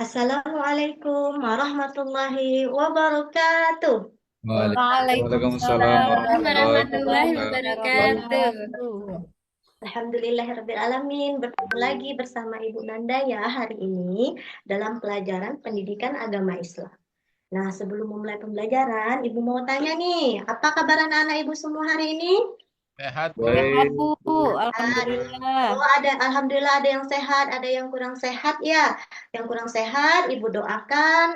Assalamualaikum warahmatullahi wabarakatuh. Waalaikumsalam Waalaikumsalam warahmatullahi warahmatullahi wabarakatuh. wabarakatuh. Alhamdulillahirrabbilalamin. Bertemu lagi bersama Ibu Nanda ya hari ini dalam pelajaran pendidikan agama Islam. Nah, sebelum memulai pembelajaran, Ibu mau tanya nih, apa kabar anak-anak Ibu semua hari ini? Sehat, Bu. Sehat, Baik. Bu. Ah, Alhamdulillah. Oh, alhamdulillah ada yang sehat, ada yang kurang sehat ya. Yang kurang sehat, Ibu doakan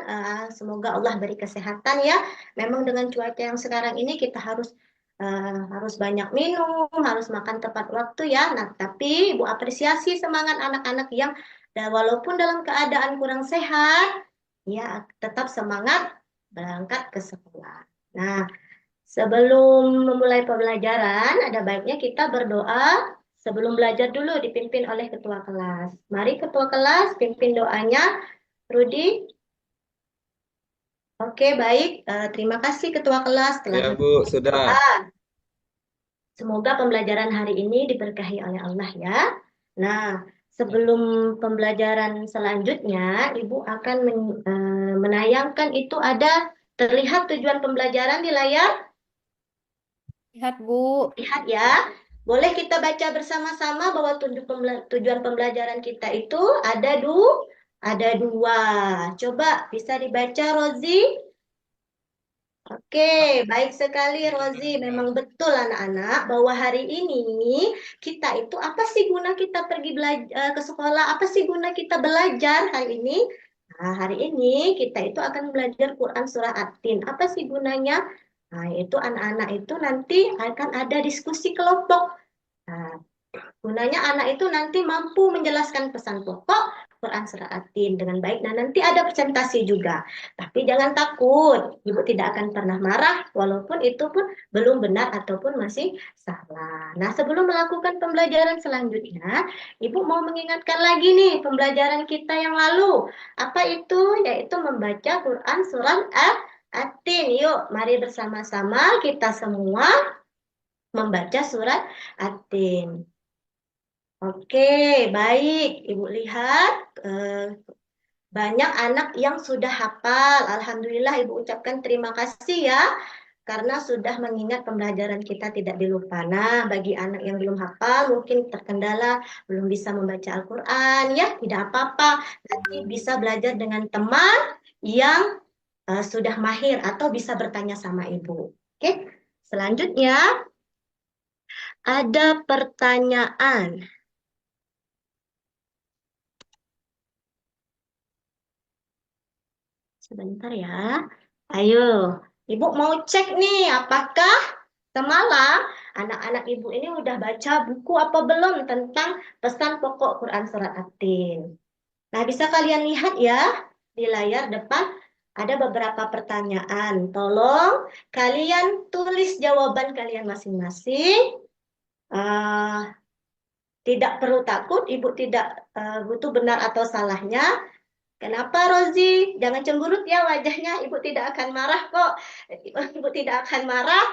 semoga Allah beri kesehatan ya. Memang dengan cuaca yang sekarang ini kita harus banyak minum, harus makan tepat waktu ya. Nah, tapi Ibu apresiasi semangat anak-anak yang walaupun dalam keadaan kurang sehat, ya tetap semangat berangkat ke sekolah. Nah, sebelum memulai pembelajaran, ada baiknya kita berdoa sebelum belajar dulu dipimpin oleh ketua kelas. Mari ketua kelas pimpin doanya. Rudi, oke baik. Terima kasih ketua kelas telah Ya, Bu, menonton sudah. doa. Semoga pembelajaran hari ini diberkahi oleh Allah ya. Nah, sebelum pembelajaran selanjutnya, Ibu akan menayangkan itu ada terlihat tujuan pembelajaran di layar. Sehat, Bu. Lihat ya, boleh kita baca bersama-sama bahwa tujuan pembelajaran kita itu ada dua. Coba bisa dibaca, Rozi? Oke, baik sekali, Rozi. Memang betul anak-anak bahwa hari ini kita itu apa sih guna kita pergi ke sekolah? Apa sih guna kita belajar hari ini? Nah, hari ini kita itu akan belajar Quran Surah At-Tin. Apa sih gunanya? Nah, itu anak-anak itu nanti akan ada diskusi kelompok. Nah, gunanya anak itu nanti mampu menjelaskan pesan pokok Quran Surah At-Tin dengan baik. Nah, nanti ada presentasi juga. Tapi jangan takut, Ibu tidak akan pernah marah walaupun itu pun belum benar ataupun masih salah. Nah, sebelum melakukan pembelajaran selanjutnya, Ibu mau mengingatkan lagi nih pembelajaran kita yang lalu. Apa itu? Yaitu membaca Quran Surah At-Tin. Yuk, mari bersama-sama kita semua membaca surat At-Tin. Oke, baik. Ibu lihat banyak anak yang sudah hafal. Alhamdulillah Ibu ucapkan terima kasih ya karena sudah mengingat pembelajaran kita tidak dilupa. Nah, bagi anak yang belum hafal mungkin terkendala belum bisa membaca Al-Qur'an ya, tidak apa-apa. Nanti bisa belajar dengan teman yang sudah mahir atau bisa bertanya sama Ibu. Oke. Selanjutnya ada pertanyaan. Sebentar ya. Ayo, Ibu mau cek nih, apakah semalam anak-anak Ibu ini udah baca buku apa belum tentang pesan pokok Quran Surat At-Tin. Nah, bisa kalian lihat ya di layar depan ada beberapa pertanyaan. Tolong kalian tulis jawaban kalian masing-masing. Eh, Tidak perlu takut, Ibu tidak butuh benar atau salahnya. Kenapa Rozi? Jangan cemberut ya wajahnya. Ibu tidak akan marah kok. Ibu tidak akan marah.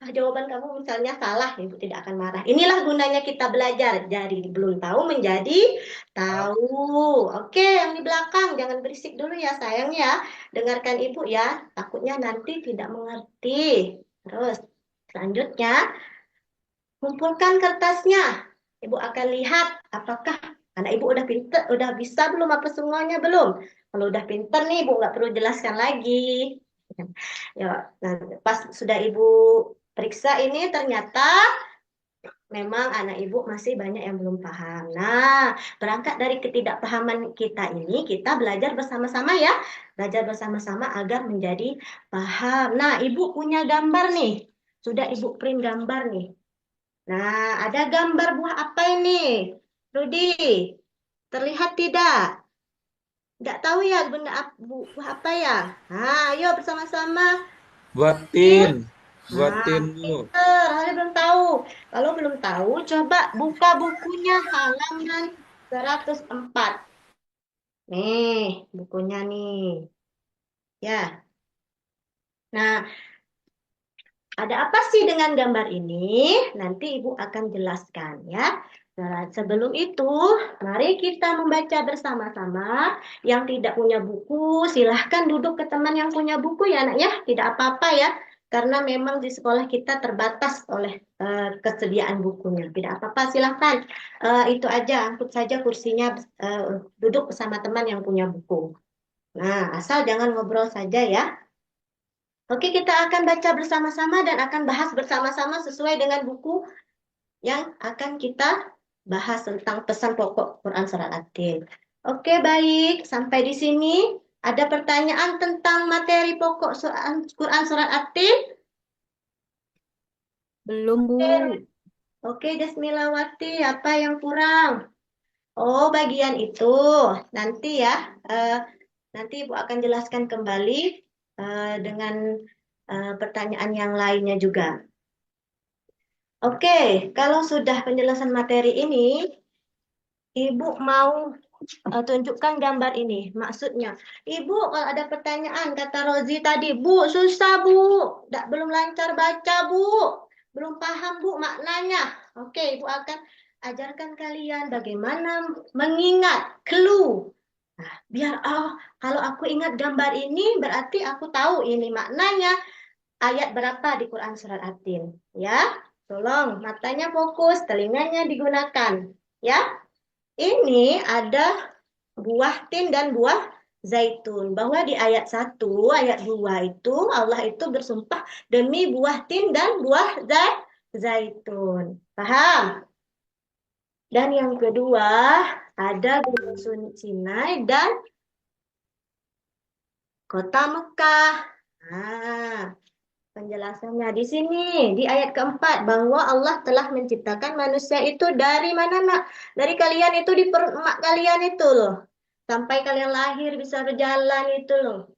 Jawaban kamu misalnya salah, Ibu tidak akan marah. Inilah gunanya kita belajar. Dari belum tahu menjadi tahu. Oke, yang di belakang jangan berisik dulu ya sayang ya. Dengarkan Ibu ya. Takutnya nanti tidak mengerti. Terus selanjutnya kumpulkan kertasnya. Ibu akan lihat apakah anak ibu udah pinter, udah bisa belum apa semuanya belum. Kalau udah pinter nih, ibu nggak perlu jelaskan lagi. Ya, nah, pas sudah ibu periksa ini ternyata memang anak ibu masih banyak yang belum paham. Nah, berangkat dari ketidakpahaman kita ini, kita belajar bersama-sama ya. Belajar bersama-sama agar menjadi paham. Nah, ibu punya gambar nih. Sudah ibu print gambar nih. Nah, ada gambar buah apa ini? Rudi, terlihat tidak? Tidak tahu ya benda buah apa ya? Nah, ayo bersama-sama. Tin. Buatin. Nah, Buatin, Bu. pinter. Hari belum tahu. Kalau belum tahu, coba buka bukunya halaman 104. Nih, bukunya nih. Ya. Nah, ada apa sih dengan gambar ini? Nanti Ibu akan jelaskan ya. Nah, sebelum itu, mari kita membaca bersama-sama. Yang tidak punya buku, silahkan duduk ke teman yang punya buku ya, Nak ya. Tidak apa-apa ya, karena memang di sekolah kita terbatas oleh kesediaan bukunya. Tidak apa-apa, silahkan. Itu aja, angkut saja kursinya, duduk bersama teman yang punya buku. Nah, asal jangan ngobrol saja ya. Oke, kita akan baca bersama-sama dan akan bahas bersama-sama sesuai dengan buku yang akan kita bahas tentang pesan pokok Quran Surat At-Tin. Oke, baik. Sampai di sini ada pertanyaan tentang materi pokok Quran Surat At-Tin? Belum, Bu. Oke, Jasmilawati, apa yang kurang? Oh, bagian itu. Nanti ya, eh, nanti Ibu akan jelaskan kembali dengan pertanyaan yang lainnya juga. Oke, kalau sudah penjelasan materi ini, Ibu mau tunjukkan gambar ini. Maksudnya, Ibu kalau ada pertanyaan, kata Rozi tadi, Bu, susah Bu, belum lancar baca Bu, belum paham Bu maknanya. Oke, Ibu akan ajarkan kalian bagaimana mengingat clue. Nah, biar kalau aku ingat gambar ini, berarti aku tahu ini maknanya ayat berapa di Quran Surat At-Tin. Ya, tolong matanya fokus, telinganya digunakan. Ya. Ini ada buah tin dan buah zaitun. Bahwa di ayat 1, ayat 2 itu Allah itu bersumpah demi buah tin dan buah zaitun. Paham? Dan yang kedua ada Gunung Sinai dan kota Mekah. Nah, penjelasannya di sini, di ayat keempat, bahwa Allah telah menciptakan manusia itu dari mana, Nak? Dari kalian itu, di perut emak kalian itu loh. Sampai kalian lahir bisa berjalan itu loh.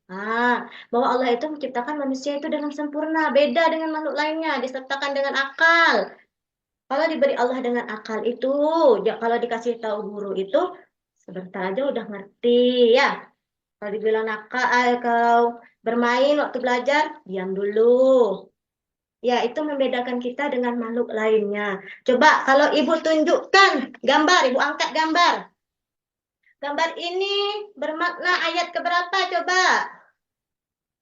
Bahwa Allah itu menciptakan manusia itu dengan sempurna. Beda dengan makhluk lainnya, disertakan dengan akal. Kalau diberi Allah dengan akal itu, kalau dikasih tahu guru itu, sebentar aja udah ngerti ya. Kalau dibilang nakal, kalau bermain waktu belajar, diam dulu. Ya, itu membedakan kita dengan makhluk lainnya. Coba kalau Ibu tunjukkan gambar, Ibu angkat gambar. Gambar ini bermakna ayat keberapa coba?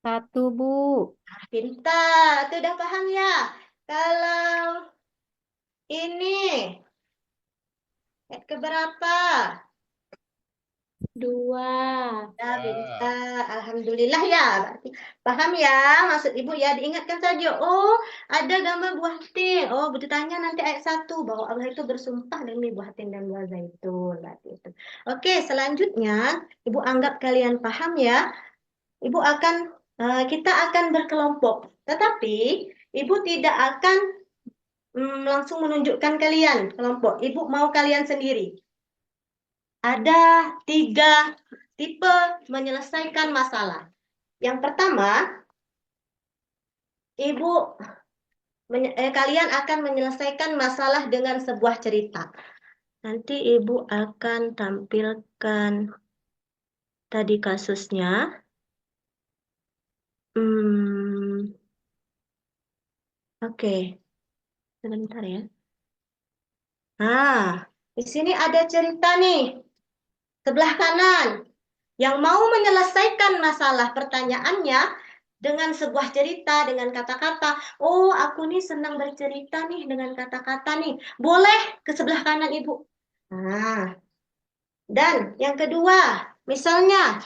1, Bu. Pintar, itu udah paham ya? Kalau ini ayat keberapa? 2. Ya, Wah. pintar. Alhamdulillah ya. Berarti paham ya maksud Ibu ya. Diingatkan saja. Oh, ada gambar buah tin. Oh, bertanya nanti ayat 1 bahwa Allah itu bersumpah demi buah tin dan buah zaitun. Berarti itu. Oke, selanjutnya Ibu anggap kalian paham ya. Ibu akan kita akan berkelompok. Tetapi Ibu tidak akan langsung menunjukkan kalian kelompok. Ibu mau kalian sendiri. Ada 3 tipe menyelesaikan masalah. Yang pertama, kalian akan menyelesaikan masalah dengan sebuah cerita. Nanti Ibu akan tampilkan tadi kasusnya. Oke, sebentar ya. Di sini ada cerita nih, sebelah kanan. Yang mau menyelesaikan masalah pertanyaannya dengan sebuah cerita, dengan kata-kata. Oh, aku nih senang bercerita nih dengan kata-kata nih. Boleh ke sebelah kanan Ibu. Dan yang kedua, misalnya,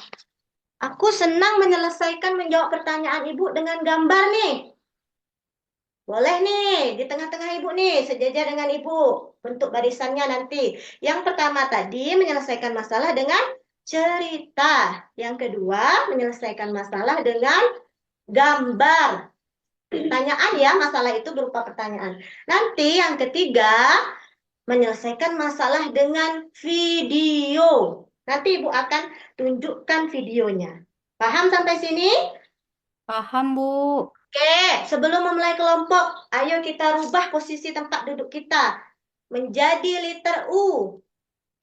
aku senang menjawab pertanyaan Ibu dengan gambar nih. Boleh nih, di tengah-tengah Ibu nih, sejajar dengan Ibu. Bentuk barisannya nanti. Yang pertama tadi, menyelesaikan masalah dengan cerita. Yang kedua, menyelesaikan masalah dengan gambar. Pertanyaan ya, masalah itu berupa pertanyaan. Nanti yang ketiga, menyelesaikan masalah dengan video. Nanti Ibu akan tunjukkan videonya. Paham sampai sini? Paham, Bu. Oke, sebelum memulai kelompok, ayo kita rubah posisi tempat duduk kita menjadi liter U.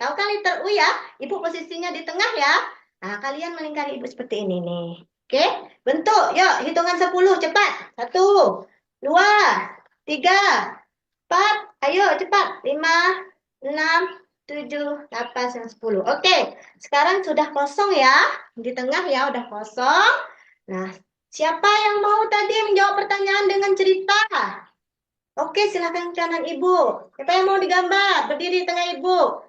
Tahu kan liter U ya? Ibu posisinya di tengah ya. Nah, kalian melingkari Ibu seperti ini nih. Oke, bentuk. Yuk, hitungan 10, cepat. 1, 2, 3, 4. Ayo, cepat. 5, 6, 7, 8, 9, 10. Oke, sekarang sudah kosong ya. Di tengah ya, udah kosong. Nah, siapa yang mau tadi menjawab pertanyaan dengan cerita? Oke, silakan kanan ibu. Siapa yang mau digambar? Berdiri di tengah ibu.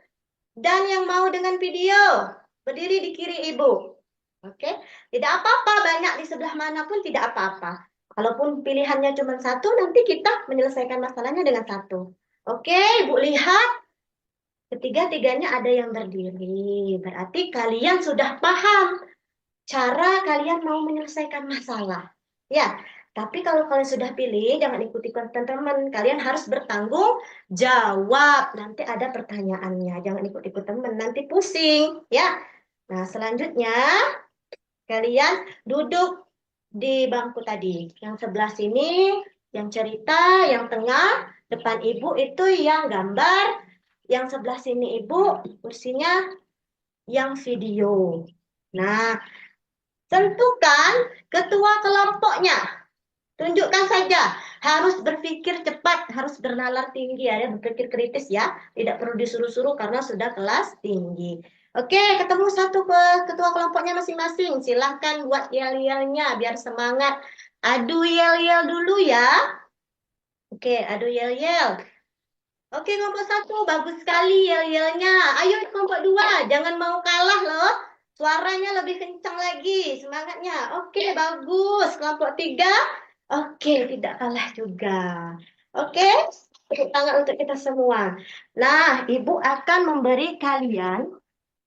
Dan yang mau dengan video, berdiri di kiri ibu. Oke, tidak apa-apa, banyak di sebelah mana pun tidak apa-apa. Kalaupun pilihannya cuma satu, nanti kita menyelesaikan masalahnya dengan satu. Oke, ibu lihat, ketiga-tiganya ada yang berdiri. Berarti kalian sudah paham cara kalian mau menyelesaikan masalah. Ya, tapi kalau kalian sudah pilih, jangan ikuti teman-teman. Kalian harus bertanggung jawab. Nanti ada pertanyaannya. Jangan ikut-ikut teman, nanti pusing. Ya, nah selanjutnya kalian duduk di bangku tadi. Yang sebelah sini, yang cerita, yang tengah, depan ibu itu yang gambar. Yang sebelah sini ibu, kursinya yang video. Nah, tentukan ketua kelompoknya. Tunjukkan saja. Harus berpikir cepat, harus bernalar tinggi ya, berpikir kritis ya. Tidak perlu disuruh-suruh karena sudah kelas tinggi. Oke, ketemu satu ke ketua kelompoknya masing-masing. Silahkan buat yel-yelnya biar semangat. Adu yel-yel dulu ya. Oke, adu yel-yel. Oke, kelompok satu, bagus sekali yel-yelnya. Ayo kelompok dua, jangan mau kalah loh. Suaranya lebih kencang lagi, semangatnya. Oke, bagus. Kelompok tiga, oke, tidak kalah juga. Oke, tepuk tangan untuk kita semua. Nah, Ibu akan memberi kalian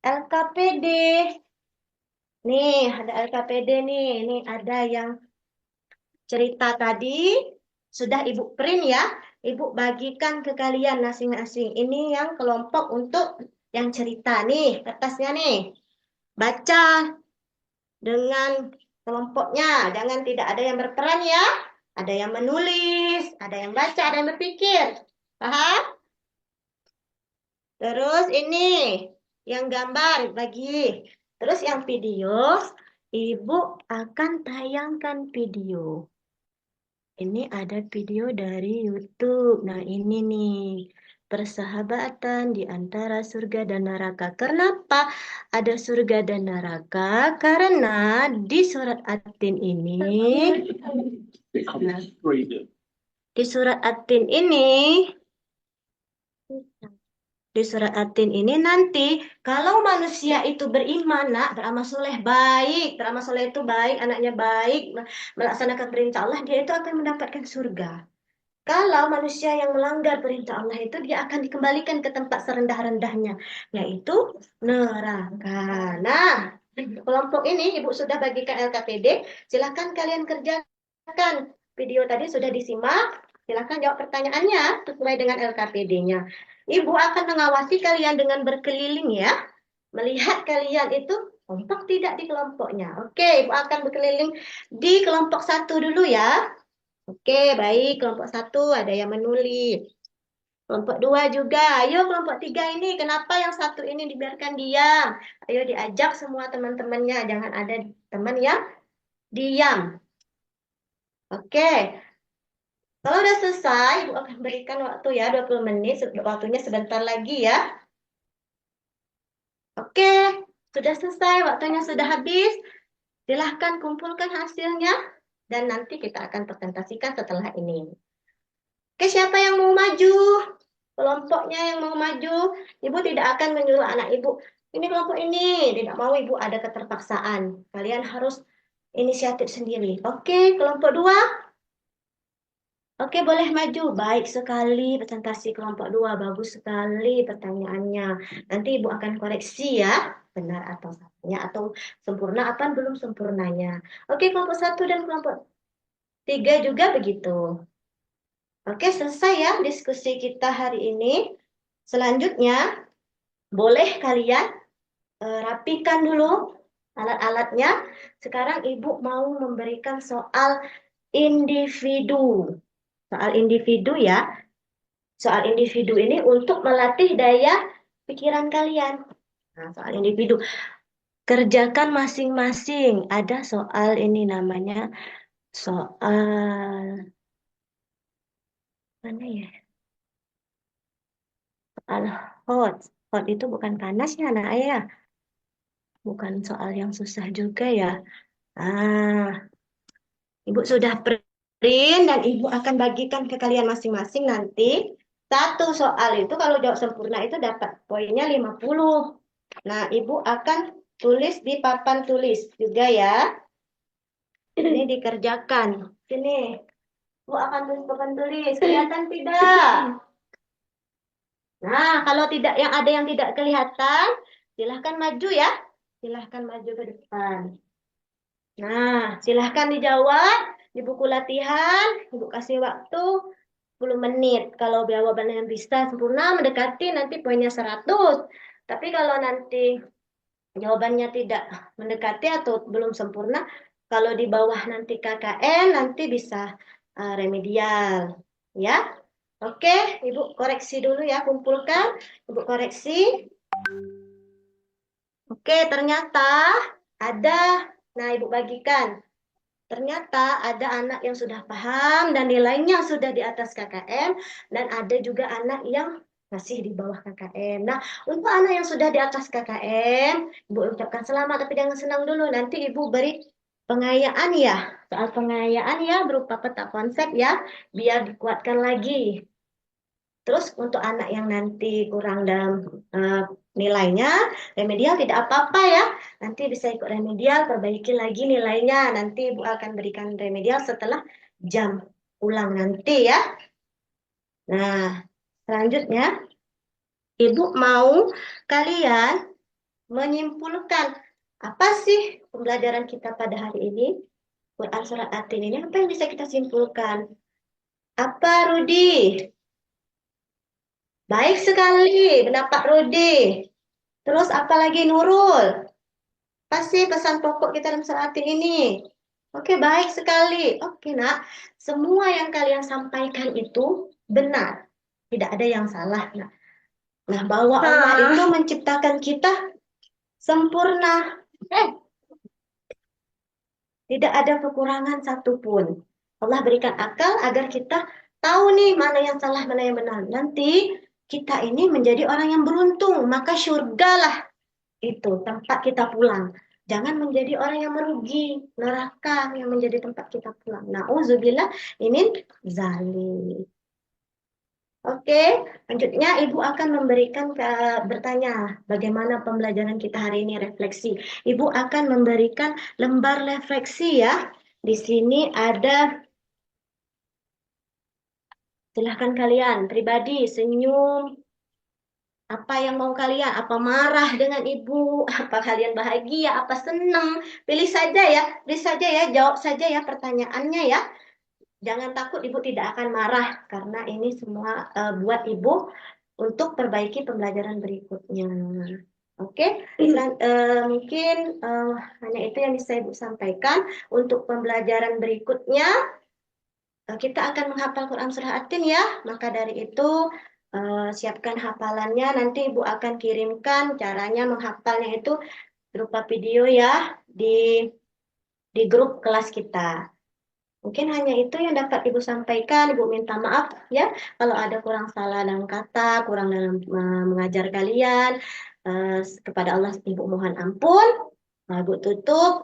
LKPD. Nih, ada LKPD nih. Nih, ada yang cerita tadi sudah Ibu print ya. Ibu bagikan ke kalian masing-masing. Ini yang kelompok untuk yang cerita nih, kertasnya nih. Baca dengan kelompoknya. Jangan tidak ada yang berperan ya. Ada yang menulis, ada yang baca, ada yang berpikir. Paham? Terus ini yang gambar bagi. Terus yang video, Ibu akan tayangkan video. Ini ada video dari YouTube. Nah, ini nih, persahabatan di antara surga dan neraka. Kenapa ada surga dan neraka? Karena di surat At-Tin ini, di surat At-Tin ini, di surat At-Tin ini nanti kalau manusia itu beriman, nak, beramal soleh baik, beramal soleh itu baik, anaknya baik, melaksanakan perintah Allah, dia itu akan mendapatkan surga. Kalau manusia yang melanggar perintah Allah itu dia akan dikembalikan ke tempat serendah-rendahnya, yaitu neraka. Nah, kelompok ini Ibu sudah bagikan LKPD, silahkan kalian kerjakan. Video tadi sudah disimak, silahkan jawab pertanyaannya sesuai dengan LKPD-nya. Ibu akan mengawasi kalian dengan berkeliling ya, melihat kalian itu kompak tidak di kelompoknya. Oke, Ibu akan berkeliling di kelompok satu dulu ya. Oke, baik. Kelompok satu ada yang menulis. Kelompok dua juga. Ayo kelompok tiga ini. Kenapa yang satu ini dibiarkan diam? Ayo diajak semua teman-temannya. Jangan ada teman yang diam. Oke. Kalau udah selesai, Ibu akan berikan waktu ya 20 menit. Waktunya sebentar lagi ya. Oke. Sudah selesai. Waktunya sudah habis. Silahkan kumpulkan hasilnya. Dan nanti kita akan presentasikan setelah ini. Oke, siapa yang mau maju? Kelompoknya yang mau maju, ibu tidak akan menyuruh anak ibu, ini kelompok ini, tidak mau ibu ada keterpaksaan. Kalian harus inisiatif sendiri. Oke, kelompok dua, oke boleh maju. Baik sekali presentasi kelompok dua, bagus sekali pertanyaannya. Nanti ibu akan koreksi ya, benar atau salahnya, atau sempurna apa belum sempurnanya. Oke, kelompok satu dan kelompok tiga juga begitu. Oke, selesai ya diskusi kita hari ini. Selanjutnya, boleh kalian rapikan dulu alat-alatnya. Sekarang Ibu mau memberikan soal individu. Soal individu ya. Soal individu ini untuk melatih daya pikiran kalian. Nah, soal individu. Kerjakan masing-masing. Ada soal ini namanya soal mana ya? Al-hot. Hot itu bukan panas ya anak ayah. Bukan soal yang susah juga ya. Ah, Ibu sudah print dan Ibu akan bagikan ke kalian masing-masing nanti. Satu soal itu kalau jawab sempurna itu dapat poinnya 50. Nah, Ibu akan tulis di papan tulis juga ya. Ini dikerjakan. Sini, Ibu akan tulis papan tulis. Kelihatan tidak? Nah, kalau tidak yang ada yang tidak kelihatan, silahkan maju ya. Silahkan maju ke depan. Nah, silahkan dijawab di buku latihan. Ibu kasih waktu 10 menit. Kalau jawabannya yang bisa sempurna mendekati nanti poinnya 100. Tapi kalau nanti jawabannya tidak mendekati atau belum sempurna, kalau di bawah nanti KKN nanti bisa remedial. Ya. Oke, Ibu koreksi dulu ya, kumpulkan. Ibu koreksi. Oke, ternyata ada. Nah, Ibu bagikan. Ternyata ada anak yang sudah paham dan nilainya sudah di atas KKM dan ada juga anak yang masih di bawah KKM. Nah, untuk anak yang sudah di atas KKM, Ibu ucapkan selamat tapi jangan senang dulu. Nanti Ibu beri pengayaan ya, soal pengayaan ya berupa peta konsep ya, biar dikuatkan lagi. Terus untuk anak yang nanti kurang dalam eh, nilainya, remedial tidak apa-apa ya. Nanti bisa ikut remedial, perbaiki lagi nilainya. Nanti Ibu akan berikan remedial setelah jam pulang nanti ya. Nah, selanjutnya Ibu mau kalian menyimpulkan apa sih pembelajaran kita pada hari ini? Quran Surat Atin ini apa yang bisa kita simpulkan? Apa Rudi? Baik sekali, pendapat Rudi. Terus apalagi Nurul? Apa sih pesan pokok kita dalam surat ini? Oke, baik sekali. Oke, nak. Semua yang kalian sampaikan itu benar. Tidak ada yang salah, nak. Nah, bahwa Allah itu menciptakan kita sempurna. Eh, tidak ada kekurangan satupun. Allah berikan akal agar kita tahu nih mana yang salah, mana yang benar. Nanti kita ini menjadi orang yang beruntung. Maka surgalah itu tempat kita pulang. Jangan menjadi orang yang merugi, neraka yang menjadi tempat kita pulang. Nauzubillah ini zalim. Oke, selanjutnya Ibu akan memberikan bertanya bagaimana pembelajaran kita hari ini refleksi. Ibu akan memberikan lembar refleksi ya. Di sini ada, silahkan kalian pribadi senyum, apa yang mau kalian? Apa marah dengan ibu? Apa kalian bahagia? Apa senang? Pilih saja ya, pilih saja ya, jawab saja ya pertanyaannya ya. Jangan takut ibu tidak akan marah karena ini semua buat ibu untuk perbaiki pembelajaran berikutnya. Oke, mungkin hanya itu yang bisa ibu sampaikan. Untuk pembelajaran berikutnya kita akan menghafal Quran Surah At-Tin ya. Maka dari itu siapkan hafalannya. Nanti Ibu akan kirimkan caranya menghafalnya itu berupa video ya di grup kelas kita. Mungkin hanya itu yang dapat Ibu sampaikan. Ibu minta maaf ya kalau ada kurang salah dalam kata, kurang dalam mengajar kalian. Kepada Allah Ibu mohon ampun. Nah, Ibu tutup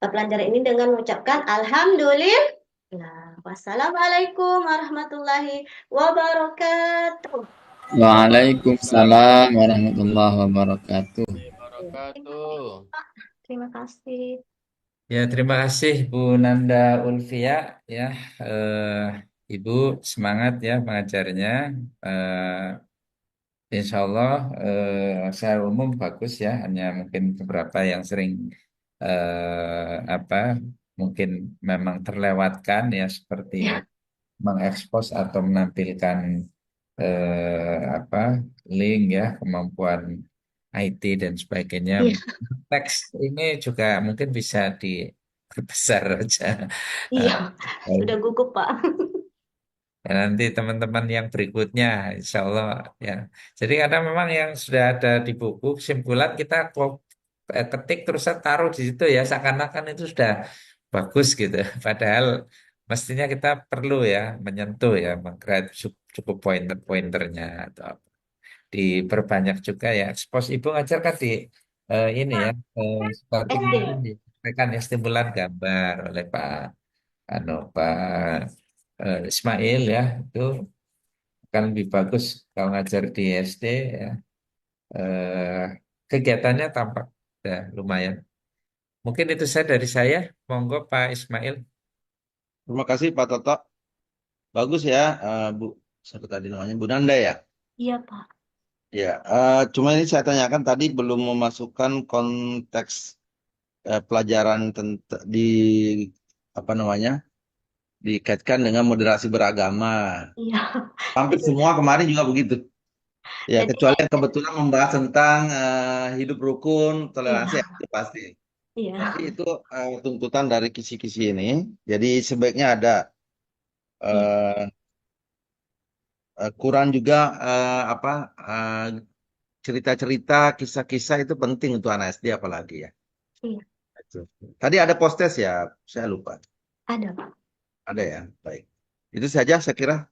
pelajaran ini dengan mengucapkan Alhamdulillah. Nah, wassalamualaikum warahmatullahi wabarakatuh. Waalaikumsalam warahmatullahi wabarakatuh. Wabarakatuh. Terima kasih. Ya, terima kasih Bu Nanda Ulfia ya. Ibu semangat ya mengajarnya. Insya Allah secara umum bagus ya. Hanya mungkin beberapa yang sering apa mungkin memang terlewatkan ya seperti Ya, mengekspos atau menampilkan apa link ya kemampuan IT dan sebagainya. iya, Teks ini juga mungkin bisa diperbesar aja. iya. Eh, Sudah gugup, Pak. Ya, nanti teman-teman yang berikutnya, insya Allah ya. Jadi karena memang yang sudah ada di buku kesimpulan kita ketik terus taruh di situ ya, seakan-akan itu sudah bagus gitu. Padahal mestinya kita perlu ya menyentuh ya, menggrab cukup pointer-pointernya atau apa. diperbanyak juga ya. Expose ibu ngajar kan di ini ya, seperti kemarin SD. disampaikan ya stimulan gambar oleh Pak Ismail ya, itu akan lebih bagus kalau ngajar di SD ya. Eh, Kegiatannya tampak ya, lumayan. Mungkin itu saya dari saya. Monggo Pak Ismail. Terima kasih Pak Toto. Bagus ya, Bu. Siapa tadi namanya? Bu Nanda ya. Iya, Pak. Ya, cuma ini saya tanyakan tadi belum memasukkan konteks pelajaran di apa namanya dikaitkan dengan moderasi beragama. Iya. Hampir Itu. semua kemarin juga begitu. Ya, Jadi kecuali yang kebetulan membahas tentang hidup rukun, toleransi ya, iya, itu pasti. Tapi iya, itu tuntutan dari kisi-kisi ini. Jadi sebaiknya ada iya, eh, Quran juga apa cerita-cerita, kisah-kisah itu penting untuk anak SD apalagi ya. iya. Itu. Tadi ada postes ya, saya lupa. Ada, Pak. Ada ya, baik. Itu saja saya kira.